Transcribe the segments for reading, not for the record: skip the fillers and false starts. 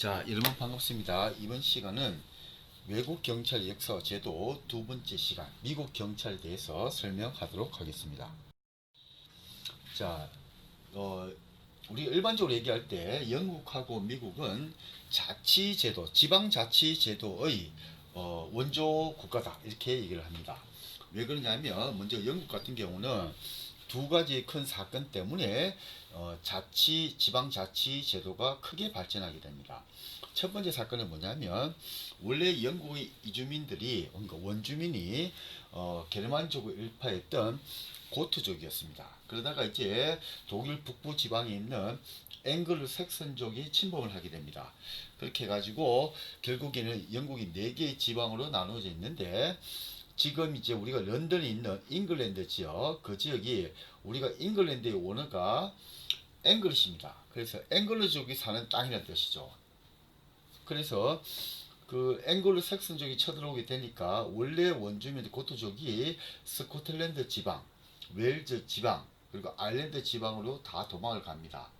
자, 여러분 반갑습니다. 이번 시간은 외국 경찰 역사 제도 두 번째 시간, 미국 경찰에 대해서 설명하도록 하겠습니다. 자, 우리 일반적으로 얘기할 때 영국하고 미국은 자치제도, 지방자치제도의 원조 국가다 이렇게 얘기를 합니다. 왜 그러냐면 먼저 영국 같은 경우는 두 가지 큰 사건 때문에 지방자치 제도가 크게 발전하게 됩니다. 첫 번째 사건은 뭐냐면 원래 영국의 이주민들이 그러니까 원주민이 게르만족을 일파했던 고트족이었습니다. 그러다가 이제 독일 북부 지방에 있는 앵글로 색선족이 침범을 하게 됩니다. 그렇게 해가지고 결국에는 영국이 4개의 지방으로 나누어져 있는데 지금 이제 우리가 런던에 있는 잉글랜드 지역, 그 지역이 우리가 잉글랜드의 원어가 앵글리시입니다. 그래서 앵글로족이 사는 땅이라는 뜻이죠. 그래서 그 앵글로 색슨족이 쳐들어오게 되니까 원래 원주민 고토족이 스코틀랜드 지방, 웨일즈 지방, 그리고 아일랜드 지방으로 다 도망을 갑니다.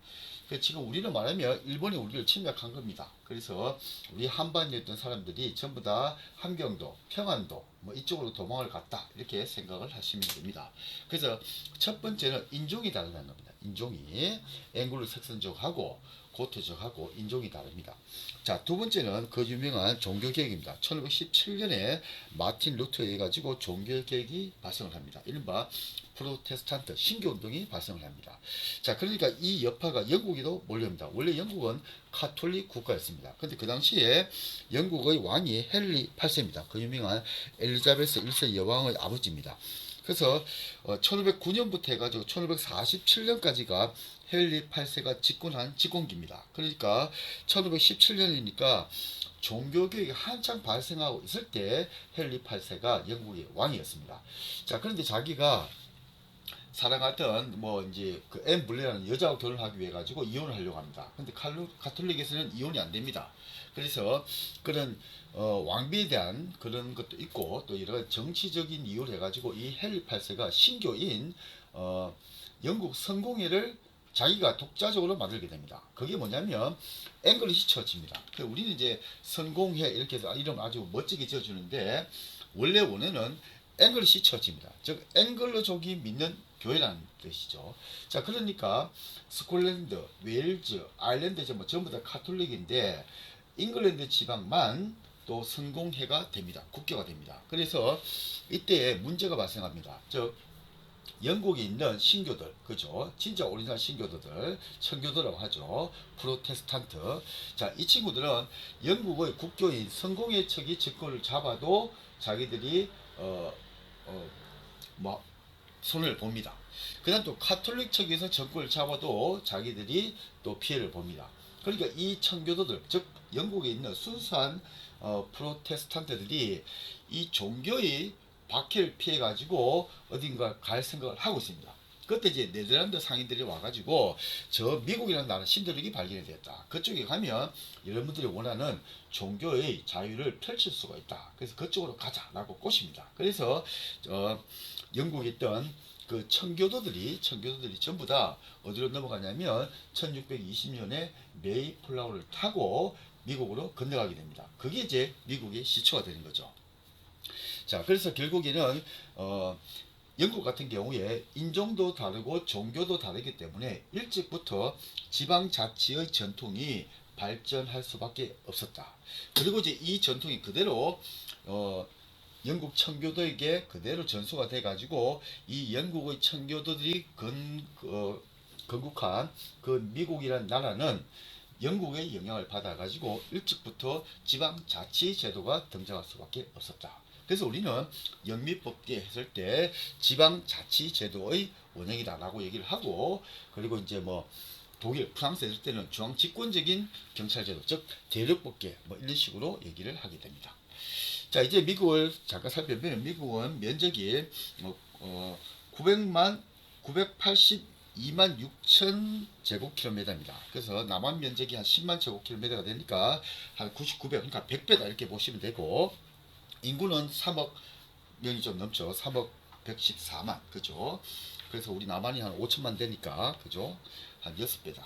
지금 우리는 말하면 일본이 우리를 침략한 겁니다. 그래서 우리 한반도에 있던 사람들이 전부 다 함경도, 평안도 뭐 이쪽으로 도망을 갔다 이렇게 생각을 하시면 됩니다. 그래서 첫 번째는 인종이 다르다는 겁니다. 인종이 앵글로 색선족하고 고토족하고 인종이 다릅니다. 자, 두 번째는 그 유명한 종교개혁입니다. 1517년에 마틴 루터에 가지고 종교개혁이 발생을 합니다. 이른바 프로테스탄트 신교운동이 발생을 합니다. 자, 그러니까 이 여파가 영국에도 몰려옵니다. 원래 영국은 카톨릭 국가였습니다. 근데 그 당시에 영국의 왕이 헨리 8세입니다. 그 유명한 엘리자베스 1세 여왕의 아버지입니다. 그래서 1509년부터 해가지고 1547년까지가 헨리 8세가 집권한 집권기입니다. 그러니까 1517년이니까 종교개혁이 한창 발생하고 있을 때 헨리 8세가 영국의 왕이었습니다. 자, 그런데 자기가 사랑하던 뭐 이제 그 앤 블레라는 여자와 결혼하기 위해 가지고 이혼을 하려고 합니다. 근데 가톨릭에서는 이혼이 안 됩니다. 그래서 그런 왕비에 대한 그런 것도 있고 또 여러 가지 정치적인 이유를 해가지고 이 헨리 8세가 신교인 영국 성공회를 자기가 독자적으로 만들게 됩니다. 그게 뭐냐면 앵글리시 처치입니다. 우리는 이제 성공회 이렇게 해서 이름 아주 멋지게 지어주는데 원래 원어는 앵글리시 처치입니다. 즉 앵글로족이 믿는 교회라는 뜻이죠. 자, 그러니까 스콜랜드, 웨일즈, 아일랜드 전부 다 카톨릭인데 잉글랜드 지방만 또 성공회가 됩니다. 국교가 됩니다. 그래서 이때 문제가 발생합니다. 즉 영국에 있는 신교들, 그죠? 진짜 오리지널 신교도들, 청교도라고 하죠. 프로테스탄트. 자, 이 친구들은 영국의 국교인 성공회 측이 집권을 잡아도 자기들이 뭐 손을 봅니다. 그다음 또 카톨릭 측에서 정권을 잡아도 자기들이 또 피해를 봅니다. 그러니까 이 청교도들, 즉 영국에 있는 순수한 프로테스탄트들이 이 종교의 박해를 피해 가지고 어딘가 갈 생각을 하고 있습니다. 그때 이제 네덜란드 상인들이 와가지고 저 미국이라는 나라 신도력이 발견이 됐다. 그쪽에 가면 여러분들이 원하는 종교의 자유를 펼칠 수가 있다. 그래서 그쪽으로 가자라고 꼬십니다. 그래서 영국에 있던 그 청교도들이 전부 다 어디로 넘어가냐면 1620년에 메이플라워를 타고 미국으로 건너가게 됩니다. 그게 이제 미국의 시초가 되는 거죠. 자, 그래서 결국에는 영국 같은 경우에 인종도 다르고 종교도 다르기 때문에 일찍부터 지방자치의 전통이 발전할 수밖에 없었다. 그리고 이제 이 전통이 그대로 영국 청교도에게 그대로 전수가 돼 가지고 이 영국의 청교도들이 건국한 그 미국이라는 나라는 영국의 영향을 받아 가지고 일찍부터 지방자치 제도가 등장할 수밖에 없었다. 그래서 우리는 영미법계 했을 때 지방자치제도의 원형이다라고 얘기를 하고, 그리고 이제 뭐 독일, 프랑스 했을 때는 중앙집권적인 경찰제도, 즉 대륙법계 뭐 이런 식으로 얘기를 하게 됩니다. 자, 이제 미국을 잠깐 살펴보면 미국은 면적이 982만 6천 제곱킬로미터입니다. 그래서 남한 면적이 한 10만 제곱킬로미터가 되니까 한 99배, 그러니까 100배다 이렇게 보시면 되고, 인구는 3억 명이 좀 넘죠. 3억 114만, 그죠? 그래서 우리 남한이 한 5천만 되니까, 그죠? 한 6배다.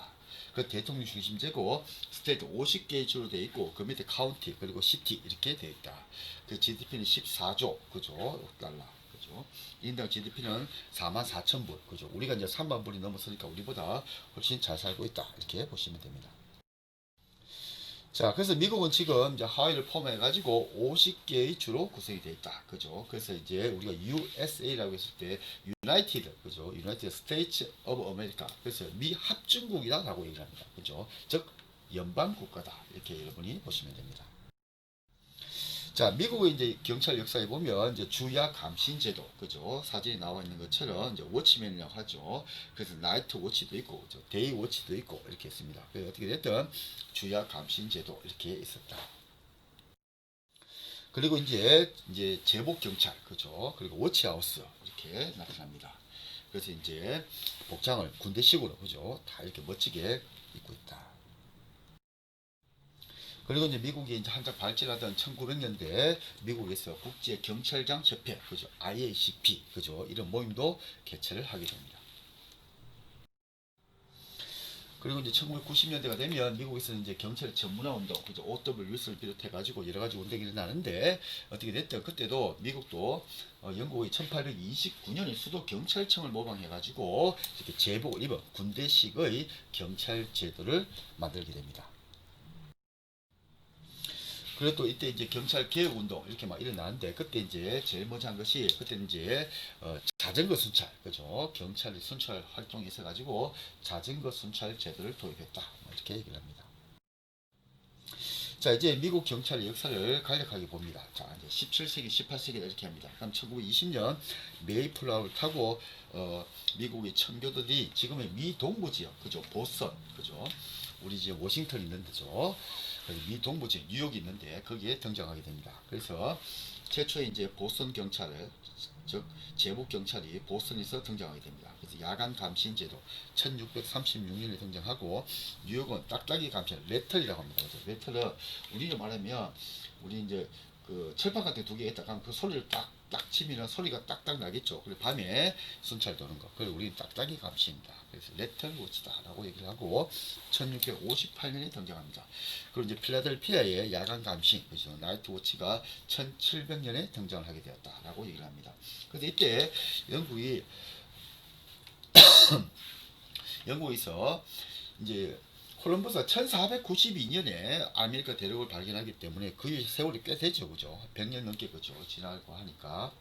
그 대통령 중심제고 스테이트 50개 주로 되어 있고 그 밑에 카운티 그리고 시티 이렇게 되어 있다. 그 GDP는 14조 그죠 달러 그죠. 인당 GDP는 44,000불 그죠. 우리가 이제 3만 불이 넘었으니까 우리보다 훨씬 잘 살고 있다 이렇게 보시면 됩니다. 자, 그래서 미국은 지금 이제 하와이를 포함해 가지고 50개의 주로 구성이 되어 있다. 그죠? 그래서 이제 우리가 USA라고 했을 때 유나이티드, 그죠? 유나이티드 스테이츠 오브 아메리카. 그래서 미 합중국이다라고 얘기를 합니다. 그죠? 즉 연방 국가다. 이렇게 여러분이 보시면 됩니다. 자, 미국의 이제 경찰 역사에 보면 이제 주야 감신 제도, 그죠? 사진에 나와 있는 것처럼 이제 워치맨이라고 하죠. 그래서 나이트 워치도 있고, 그죠? 데이 워치도 있고 이렇게 있습니다. 그래서 어떻게 됐든 주야 감신 제도 이렇게 있었다. 그리고 이제 제복 경찰, 그죠? 그리고 워치하우스 이렇게 나타납니다. 그래서 이제 복장을 군대식으로, 그죠? 다 이렇게 멋지게 입고 있다. 그리고 이제 미국이 이제 한창 발전하던 1900년대 미국에서 국제 경찰장 협회, 그죠? IACP, 그죠? 이런 모임도 개최를 하게 됩니다. 그리고 이제 1990년대가 되면 미국에서는 이제 경찰 전문화 운동, 그죠? OWS를 비롯해가지고 여러 가지 운동이 일어나는데 어떻게 됐든 그때도 미국도 영국의 1829년에 수도 경찰청을 모방해가지고 이렇게 제복을 입은 군대식의 경찰 제도를 만들게 됩니다. 그리고 또 이때 이제 경찰 개혁 운동 이렇게 막 일어나는데 그때 이제 제일 먼저 한 것이 그때 이제 자전거 순찰 그죠 경찰이 순찰 활동이 있어가지고 자전거 순찰 제도를 도입했다 뭐 이렇게 얘기를 합니다. 자 이제 미국 경찰의 역사를 간략하게 봅니다. 자 이제 17세기 18세기다 이렇게 합니다. 그럼 1920년 메이플라워를 타고 미국의 청교도들이 지금의 미 동부 지역 그죠 보스턴 그죠 우리 이제 워싱턴 있는 데죠. 미 동부 지역 뉴욕이 있는데 거기에 등장하게 됩니다. 그래서 최초에 이제 보스턴 경찰을 즉 제복 경찰이 보스턴에서 등장하게 됩니다. 그래서 야간 감신 제도 1636년에 등장하고 뉴욕은 딱딱이 감시 레털이라고 합니다. 그래서 레털은 우리로 말하면 우리 이제 그 철판 같은 두 개 있다 하면 그 소리를 딱딱 치면 소리가 딱딱 나겠죠. 그리고 밤에 순찰 도는 거. 그리고 우리는 딱딱이 감시입니다. 그래서 레털 워치다라고 얘기를 하고 1658년에 등장합니다. 그리고 이제 필라델피아의 야간 감시, 그죠? 나이트 워치가 1700년에 등장을 하게 되었다라고 얘기를 합니다. 그래서 이때 영국이 영국에서 이제 콜럼버스가 1492년에 아메리카 대륙을 발견하기 때문에 그 세월이 꽤 되죠, 그죠? 100년 넘게 그죠 지나고 하니까.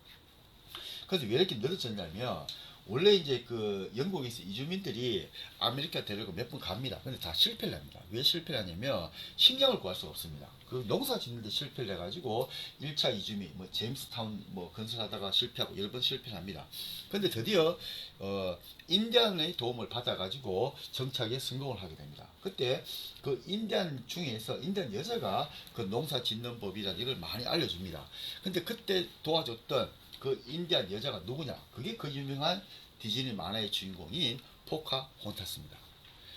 그래서 왜 이렇게 늦어졌냐면 원래 이제 그 영국에서 이주민들이 아메리카 대륙을 몇 번 갑니다. 근데 다 실패를 합니다. 왜 실패를 하냐면 식량을 구할 수가 없습니다. 그 농사 짓는데 실패를 해가지고 1차 이주민 뭐 제임스타운 뭐 건설하다가 실패하고 여러 번 실패를 합니다. 근데 드디어 인디안의 도움을 받아가지고 정착에 성공을 하게 됩니다. 그때 그 인디안 중에서 인디안 여자가 그 농사 짓는 법이라는 이걸 많이 알려줍니다. 근데 그때 도와줬던 그 인디안 여자가 누구냐? 그게 그 유명한 디즈니 만화의 주인공인 포카혼타스입니다.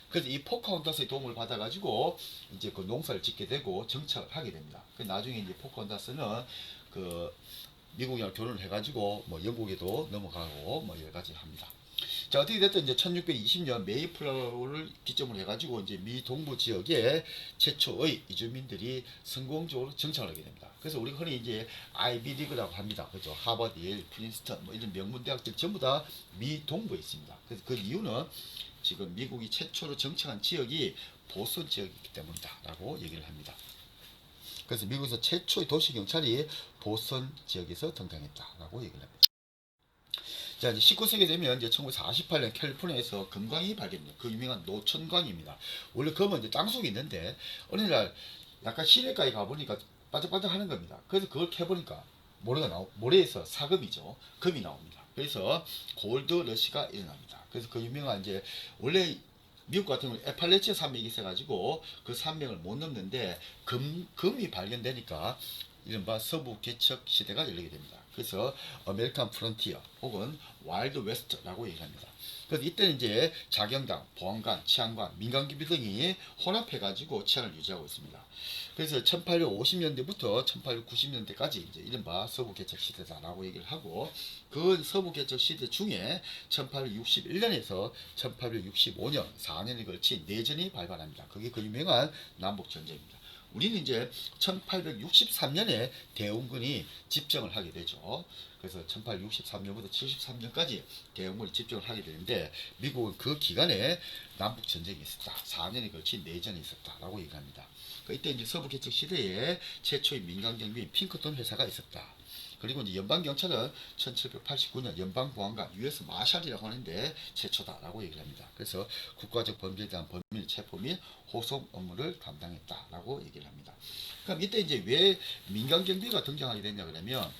그래서 이 포카혼타스의 도움을 받아가지고 이제 그 농사를 짓게 되고 정착을 하게 됩니다. 그 나중에 이제 포카혼타스는 그 미국이랑 결혼을 해가지고 뭐 영국에도 넘어가고 뭐 여러 가지 합니다. 자 어떻게 됐든 이제 1620년 메이플라워를 기점으로 해가지고 이제 미 동부 지역에 최초의 이주민들이 성공적으로 정착을 하게 됩니다. 그래서 우리가 흔히 이제 아이비리그라고 합니다. 그죠? 하버드, 예일, 프린스턴 뭐 이런 명문 대학들 전부 다 미 동부에 있습니다. 그래서 그 이유는 지금 미국이 최초로 정착한 지역이 보스턴 지역이기 때문이다라고 얘기를 합니다. 그래서 미국에서 최초의 도시 경찰이 보스턴 지역에서 등장했다라고 얘기를 합니다. 자, 이제 19세기 되면 이제 1948년 캘리포니아에서 금광이 발견돼요. 그 유명한 노천광입니다. 원래 금은 이제 땅속에 있는데 어느 날 약간 시내가에 가보니까 반짝반짝 하는 겁니다. 그래서 그걸 캐보니까 모래에서 사금이죠. 금이 나옵니다. 그래서 골드 러시가 일어납니다. 그래서 그 유명한 이제 원래 미국 같은 경우는 에팔레치아 산맥이 있어가지고 그 산맥을 못 넘는데 금이 발견되니까 이른바 서부 개척 시대가 열리게 됩니다. 그래서 아메리칸 프론티어 혹은 와일드 웨스트라고 얘기합니다. 그래서 이때는 이제 자경단, 보안관, 치안관, 민간기비 등이 혼합해가지고 치안을 유지하고 있습니다. 그래서 1850년대부터 1890년대까지 이제 이른바 서부 개척 시대다라고 얘기를 하고, 그 서부 개척 시대 중에 1861년에서 1865년 4년에 걸친 내전이 발발합니다. 그게 그 유명한 남북 전쟁입니다. 우리는 이제 1863년에 대원군이 집정을 하게 되죠. 그래서 1863년부터 73년까지 대원군이 집정을 하게 되는데, 미국은 그 기간에 남북 전쟁이 있었다. 4년에 걸친 내전이 있었다라고 얘기합니다. 이때 이제 서부 개척 시대에 최초의 민간 경비인 핑크톤 회사가 있었다. 그리고 이제 연방 경찰은 1789년 연방 보안관 US 마샬이라고 하는데 최초다라고 얘기를 합니다. 그래서 국가적 범죄에 대한 범인 체포 및 호송 업무를 담당했다라고 얘기를 합니다. 그럼 이때 이제 왜 민간 경비가 등장하게 됐냐 그러면,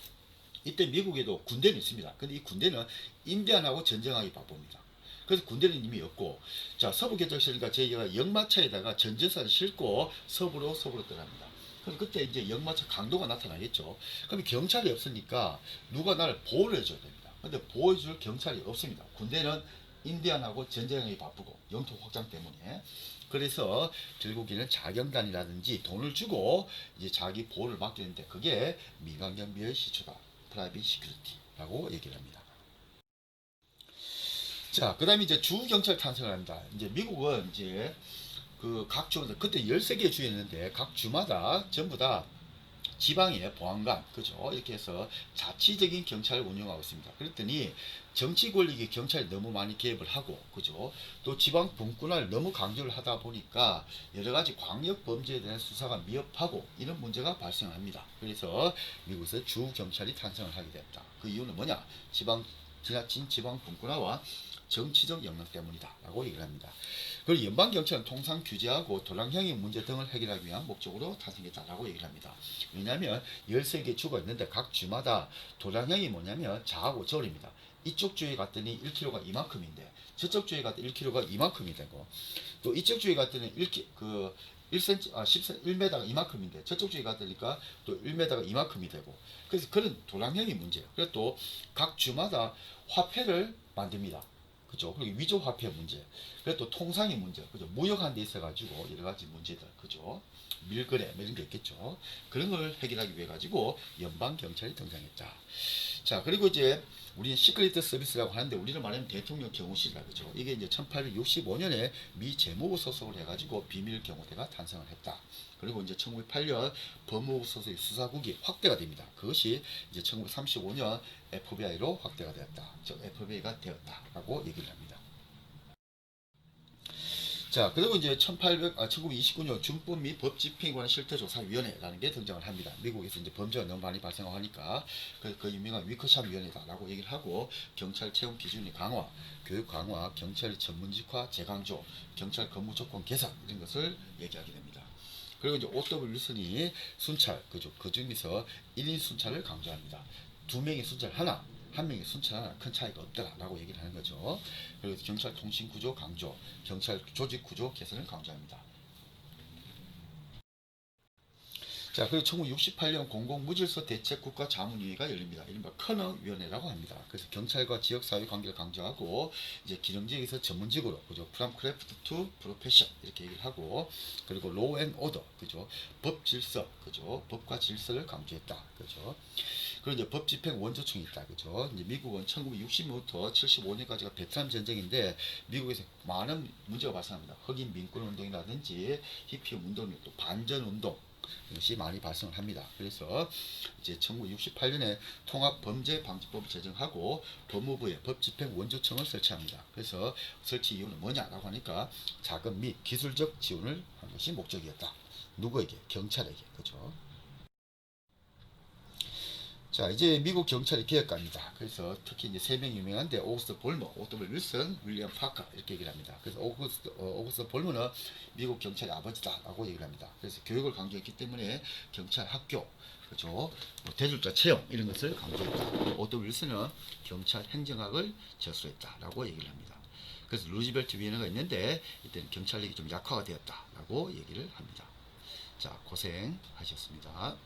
이때 미국에도 군대는 있습니다. 근데 이 군대는 인디안하고 전쟁하기 바쁩니다. 그래서 군대는 이미 없고, 자, 서부 개척 시대니까 저희가 역마차에다가 전전사를 싣고 서부로 떠납니다. 그럼 그때 이제 역마차 강도가 나타나겠죠. 그럼 경찰이 없으니까 누가 나를 보호를 해줘야 됩니다. 근데 보호해줄 경찰이 없습니다. 군대는 인디안하고 전쟁하기 바쁘고 영토 확장 때문에. 그래서 결국에는 자경단이라든지 돈을 주고 이제 자기 보호를 맡기는데, 그게 민간 경비의 시초다. 프라이빗 시큐리티라고 얘기를 합니다. 자, 그 다음에 이제 주경찰 탄생을 합니다. 이제 미국은 이제 그 각 주마다, 그때 13개 주였는데 각 주마다 전부 다 지방의 보안관, 그죠? 이렇게 해서 자치적인 경찰을 운영하고 있습니다. 그랬더니 정치 권력이 경찰이 너무 많이 개입을 하고, 그죠? 또 지방 분권화를 너무 강조를 하다 보니까 여러 가지 광역 범죄에 대한 수사가 미흡하고 이런 문제가 발생합니다. 그래서 미국에서 주 경찰이 탄생을 하게 됐다. 그 이유는 뭐냐? 지나친 지방 분권화와 정치적 영향 때문이다 라고 얘기를 합니다. 그리고 연방경찰은 통상 규제하고 도량형의 문제 등을 해결하기 위한 목적으로 탄생했다라고 얘기를 합니다. 왜냐하면 13개 주가 있는데 각 주마다 도량형이 뭐냐면 자하고 절입니다. 이쪽 주에 갔더니 1kg가 이만큼인데 저쪽 주에 갔더니 1kg가 이만큼이 되고, 또 이쪽 주에 갔더니 1cm, 1m가 이만큼인데 저쪽 주에 갔더니까 또 1m가 이만큼이 되고, 그래서 그런 도량형의 문제예요. 그리고 또 각 주마다 화폐를 만듭니다. 그죠? 그리고 위조 화폐 문제, 그리고 또 통상의 문제, 그죠? 무역한 데 있어가지고 여러 가지 문제들, 그죠? 밀거래 이런 게 있겠죠. 그런 걸 해결하기 위해 가지고 연방 경찰이 등장했다. 자, 그리고 이제 우리는 시크릿 서비스라고 하는데 우리는 말하면 대통령 경호실이라 그죠. 이게 이제 1865년에 미 재무부 소속을 해가지고 비밀 경호대가 탄생을 했다. 그리고 이제 1908년 법무부 소속의 수사국이 확대가 됩니다. 그것이 이제 1935년 FBI로 확대가 되었다. 즉 FBI가 되었다라고 얘기를 합니다. 자, 그리고 이제 1929년 준법 및 법 집행에 관한 실태조사위원회라는 게 등장을 합니다. 미국에서 이제 범죄가 너무 많이 발생하니까 그 유명한 위커샵 위원회다라고 얘기를 하고, 경찰 채용 기준의 강화, 교육 강화, 경찰의 전문직화 재강조, 경찰 근무 조건 개선 이런 것을 얘기하게 됩니다. 그리고 이제 O.W. 윌슨이 순찰, 그죠? 그 중에서 1인 순찰을 강조합니다. 2명의 순찰 하나, 한 명의 순찰 하나 큰 차이가 없다라고 얘기를 하는 거죠. 그리고 경찰 통신 구조 강조, 경찰 조직 구조 개선을 강조합니다. 자, 그리고 1968년 공공무질서 대책 국가자문위회가 열립니다. 이른바 커너위원회라고 합니다. 그래서 경찰과 지역사회 관계를 강조하고, 이제 기능직에서 전문직으로, 그죠? 프롬 크래프트 투 프로페션 이렇게 얘기를 하고, 그리고 로우 앤 오더, 그죠? 법 질서, 그죠? 법과 질서를 강조했다, 그죠? 그리고 이제 법 집행 원조청이 있다, 그죠? 이제 미국은 1960년부터 75년까지가 베트남 전쟁인데 미국에서 많은 문제가 발생합니다. 흑인 민권 운동이라든지 히피 운동, 또 반전 운동 이것이 많이 발생을 합니다. 그래서 이제 1968년에 통합범죄방지법을 제정하고 법무부에 법집행 원조청을 설치합니다. 그래서 설치 이유는 뭐냐라고 하니까 자금 및 기술적 지원을 한 것이 목적이었다. 누구에게? 경찰에게, 그죠? 자, 이제 미국 경찰의 개혁가입니다. 그래서 특히 이제 세 명이 유명한데, 오거스트 볼머, O.W. 윌슨, 윌리엄 파커 이렇게 얘기를 합니다. 그래서 오거스트 볼머는 미국 경찰의 아버지다라고 얘기를 합니다. 그래서 교육을 강조했기 때문에 경찰 학교, 그죠? 뭐 대졸자 채용 이런 것을 강조했다. O.W. 윌슨은 경찰 행정학을 저술했다라고 얘기를 합니다. 그래서 루즈벨트 위원회가 있는데 이때는 경찰력이 좀 약화가 되었다라고 얘기를 합니다. 자, 고생하셨습니다.